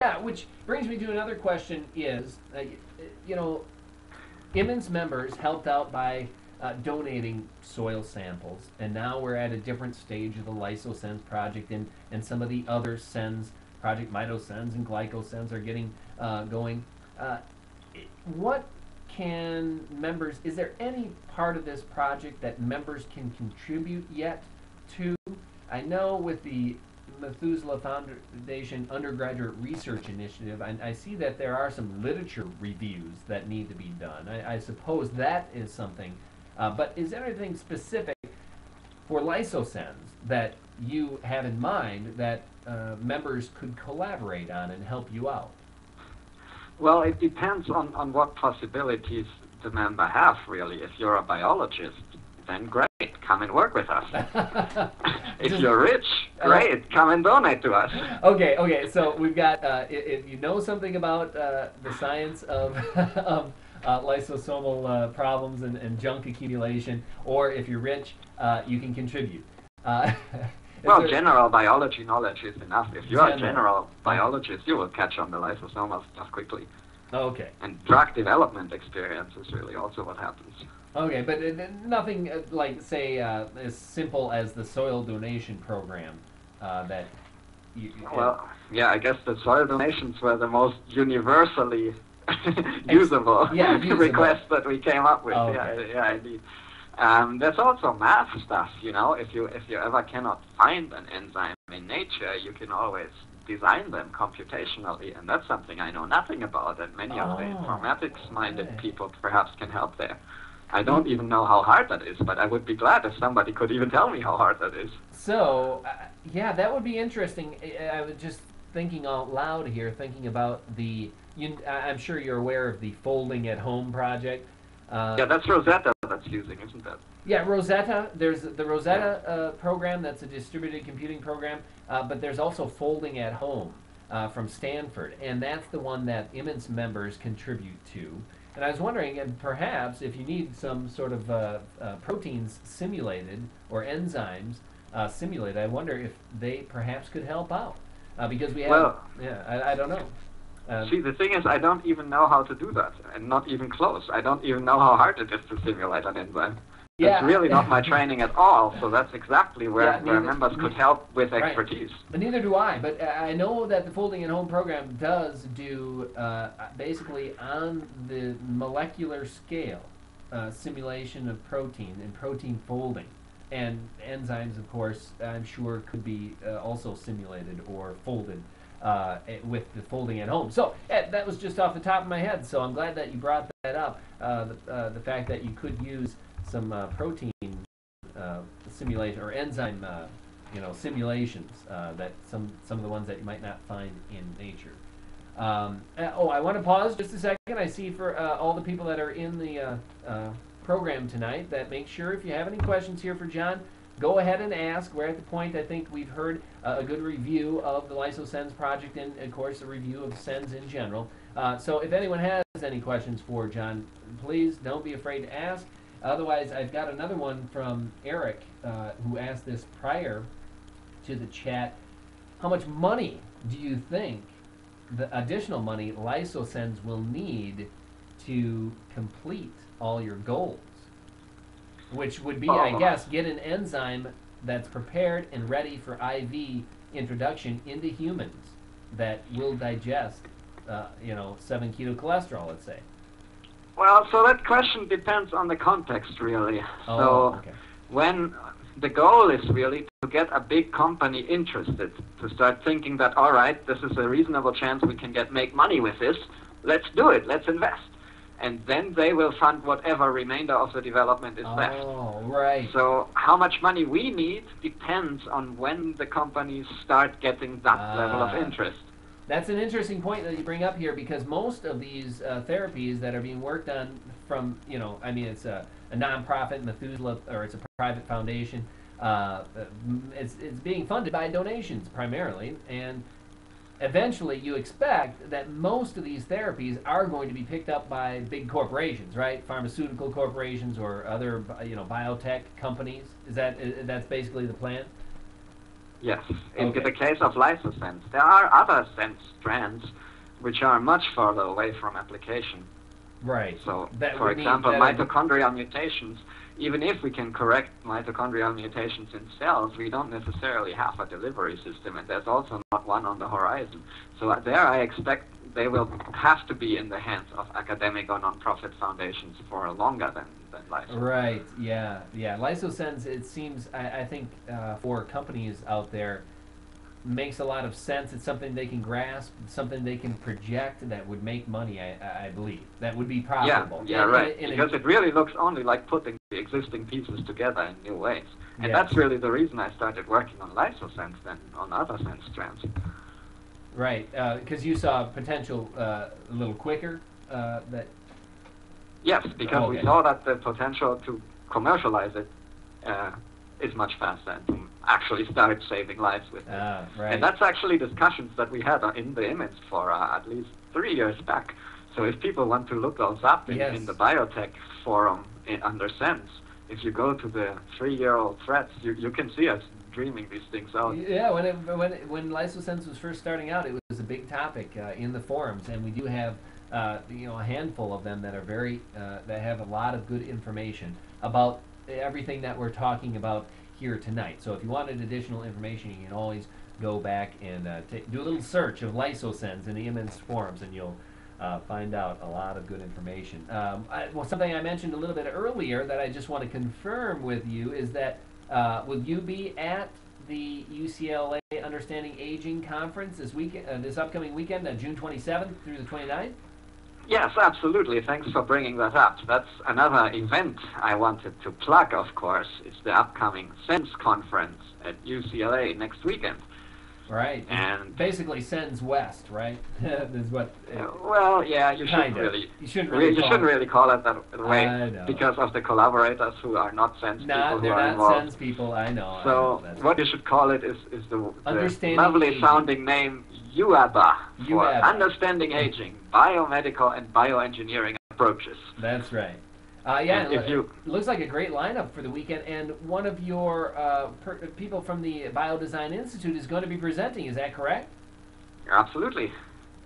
Yeah, which brings me to another question is, you know, Immens members helped out by donating soil samples, and now we're at a different stage of the LysoSENS project, and some of the other SENS project, MitoSENS and GlycoSENS, are getting going. Uh, what can members? Is there any part of this project that members can contribute yet to? I know with the Methuselah Foundation Undergraduate Research Initiative, I see that there are some literature reviews that need to be done. I suppose that is something. But is there anything specific for LysoSENS that you have in mind that members could collaborate on and help you out? Well, it depends on what possibilities the member have, really. If you're a biologist, then great, come and work with us. If you're rich, great, come and donate to us. Okay, so we've got, if you know something about the science of, of lysosomal problems and junk accumulation, or if you're rich, you can contribute. Well, general biology knowledge is enough. If you're a general biologist, you will catch on the lysosomal stuff quickly. Okay. And drug development experience is really also what happens. Okay, but nothing like, say, as simple as the soil donation program that you... Well, yeah, I guess the soil donations were the most universally usable request that we came up with. Okay. Yeah, indeed. There's also math stuff, you know. If you ever cannot find an enzyme in nature, you can always design them computationally, and that's something I know nothing about, and many of the informatics-minded people perhaps can help there. I don't even know how hard that is, but I would be glad if somebody could even tell me how hard that is. So, yeah, that would be interesting. I was just thinking out loud here, thinking about the... I'm sure you're aware of the Folding at Home project. Yeah, that's Rosetta that's using, isn't it? Yeah, Rosetta. There's the Rosetta program that's a distributed computing program, but there's also Folding at Home from Stanford, and that's the one that Immens members contribute to. And I was wondering, and perhaps if you need some sort of proteins simulated or enzymes simulated, I wonder if they perhaps could help out because we have. Well, I don't know. See, the thing is, I don't even know how to do that, and not even close. I don't even know how hard it is to simulate an enzyme. Yeah. It's really not my training at all, so that's exactly where members could help with expertise. Right. Neither do I, but I know that the Folding at Home program does do, basically on the molecular scale, simulation of protein and protein folding. And enzymes, of course, I'm sure could be also simulated or folded with the Folding at Home. So that was just off the top of my head, so I'm glad that you brought that up, the fact that you could use some protein simulation or enzyme simulations that some of the ones that you might not find in nature. I want to pause just a second. I see for all the people that are in the program tonight that make sure if you have any questions here for John, go ahead and ask. We're at the point, I think we've heard a good review of the LysoSENS project and, of course, a review of SENS in general. So if anyone has any questions for John, please don't be afraid to ask. Otherwise, I've got another one from Eric, who asked this prior to the chat. How much money do you think, the additional money, LysoSENS will need to complete all your goals? Which would be, I guess, get an enzyme that's prepared and ready for IV introduction into humans that will digest, 7-keto cholesterol, let's say. Well, so that question depends on the context, really. When the goal is really to get a big company interested, to start thinking that, all right, this is a reasonable chance we can make money with this, let's do it, let's invest. And then they will fund whatever remainder of the development is left. Oh, right. So how much money we need depends on when the companies start getting that level of interest. That's an interesting point that you bring up here, because most of these therapies that are being worked on from, it's a nonprofit, Methuselah, or it's a private foundation. It's being funded by donations primarily, and eventually you expect that most of these therapies are going to be picked up by big corporations, right? Pharmaceutical corporations or other, biotech companies. That's basically the plan? Yes. In Okay. the case of LysoSENS, there are other sense strands which are much further away from application. Right. So, That for would mean example, that mitochondrial mutations, even if we can correct mitochondrial mutations in cells, we don't necessarily have a delivery system, and there's also not one on the horizon. So there I expect they will have to be in the hands of academic or non-profit foundations for longer than LysoSENS. Right. Yeah. Yeah. LysoSENS. It seems. I think for companies out there, makes a lot of sense. It's something they can grasp, something they can project that would make money. I believe that would be Yeah, profitable. yeah, right. Because it really looks only like putting the existing pieces together in new ways. And Yes. that's really the reason I started working on LysoSENS than on other sense strands. Right. Because you saw potential a little quicker. That. Yes, because we Okay. saw that the potential to commercialize it is much faster and to actually start saving lives with it. Right. And that's actually discussions that we had in the image for at least 3 years back. So if people want to look those up in the biotech forum under SENS, if you go to the 3-year-old threads, you can see us dreaming these things out. Yeah, when LysoSense was first starting out, it was a big topic in the forums, and we do have a handful of them that are very that have a lot of good information about everything that we're talking about here tonight. So if you wanted additional information, you can always go back and do a little search of LysoSense in the immense forums, and you'll find out a lot of good information. Well, something I mentioned a little bit earlier that I just want to confirm with you is that will you be at the UCLA Understanding Aging Conference this upcoming weekend, June 27th through the 29th? Yes, absolutely. Thanks for bringing that up. That's another event I wanted to plug, of course. It's the upcoming SENS conference at UCLA next weekend. Right. And basically sends west, right? Is what. Well, yeah, you shouldn't really. You shouldn't really call it that way I know. because of the collaborators who are not SENS people who they're are not involved. SENS people. I know. So what you should call it is the lovely Aging. sounding name UABA for UABA. Understanding Aging, Biomedical and Bioengineering Approaches. That's right. Yeah, it looks like a great lineup for the weekend, and one of your people from the Biodesign Institute is going to be presenting. Is that correct? Absolutely.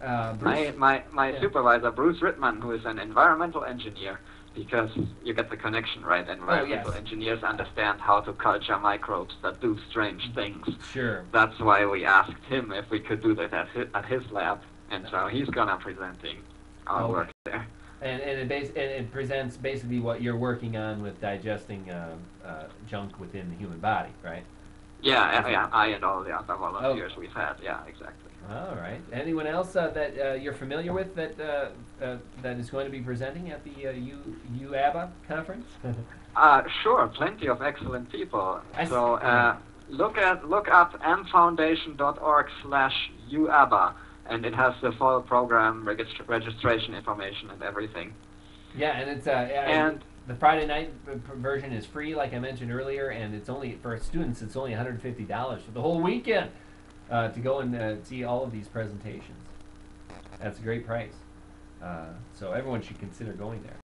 My supervisor, Bruce Rittman, who is an environmental engineer, because you get the connection, right? Environmental engineers understand how to culture microbes that do strange things. Sure. That's why we asked him if we could do that at his lab, and so he's gonna presenting our work there. And it presents basically what you're working on with digesting junk within the human body, right? Yeah, I and all the other volunteers we've had. Yeah, exactly. All right. Anyone else that you're familiar with that is going to be presenting at the UABA conference? Sure, plenty of excellent people. Look up mfoundation.org/UABA. And it has the full program, registration information, and everything. Yeah, and it's and the Friday night version is free, like I mentioned earlier, and it's only for students. It's only $150 for the whole weekend to go and see all of these presentations. That's a great price. So everyone should consider going there.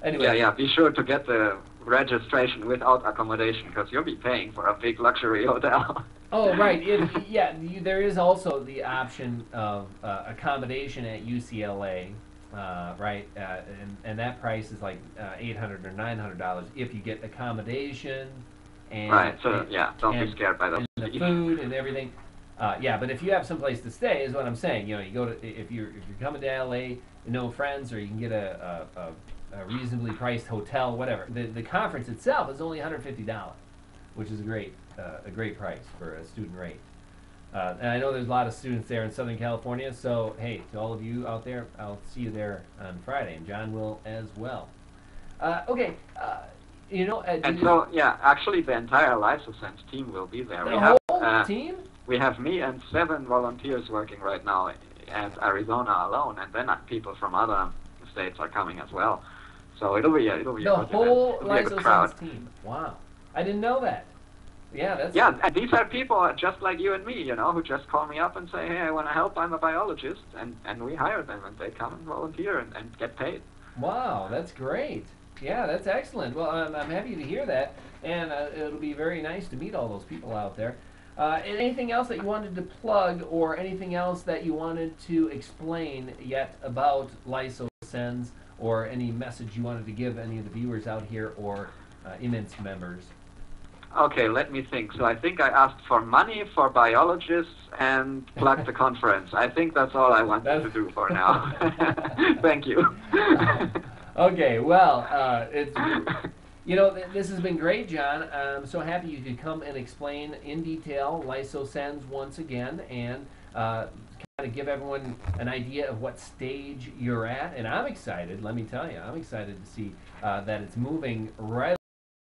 Anyway. Yeah. Be sure to get the registration without accommodation, because you'll be paying for a big luxury hotel. Oh, right. There is also the option of accommodation at UCLA, right? And that price is like $800 or $900 if you get accommodation. And, right. So don't be scared by the food and everything. But if you have someplace to stay, is what I'm saying. You go to if you're coming to LA, no friends, or you can get a reasonably priced hotel, whatever. The conference itself is only $150, which is a great price for a student rate. And I know there's a lot of students there in Southern California, so hey, to all of you out there, I'll see you there on Friday, and John will as well. Okay. Actually the entire LysoSENS team will be there. The whole team? We have me and 7 volunteers working right now at Arizona alone, and then people from other states are coming as well. So it'll be a the whole LysoSENS team. Wow, I didn't know that. Yeah, and these are people just like you and me, who just call me up and say, hey, I want to help. I'm a biologist, and we hire them, and they come and volunteer and get paid. Wow, that's great. Yeah, that's excellent. Well, I'm happy to hear that, and it'll be very nice to meet all those people out there. Anything else that you wanted to plug, or anything else that you wanted to explain yet about LysoSENS, or any message you wanted to give any of the viewers out here or immense members? Okay, let me think. So I think I asked for money for biologists and plug the conference. I think that's all I wanted to do for now. Thank you. Okay, well, this has been great, John. I'm so happy you could come and explain in detail LysoSENS once again, and kind of give everyone an idea of what stage you're at. And I'm excited, let me tell you, I'm excited to see that it's moving right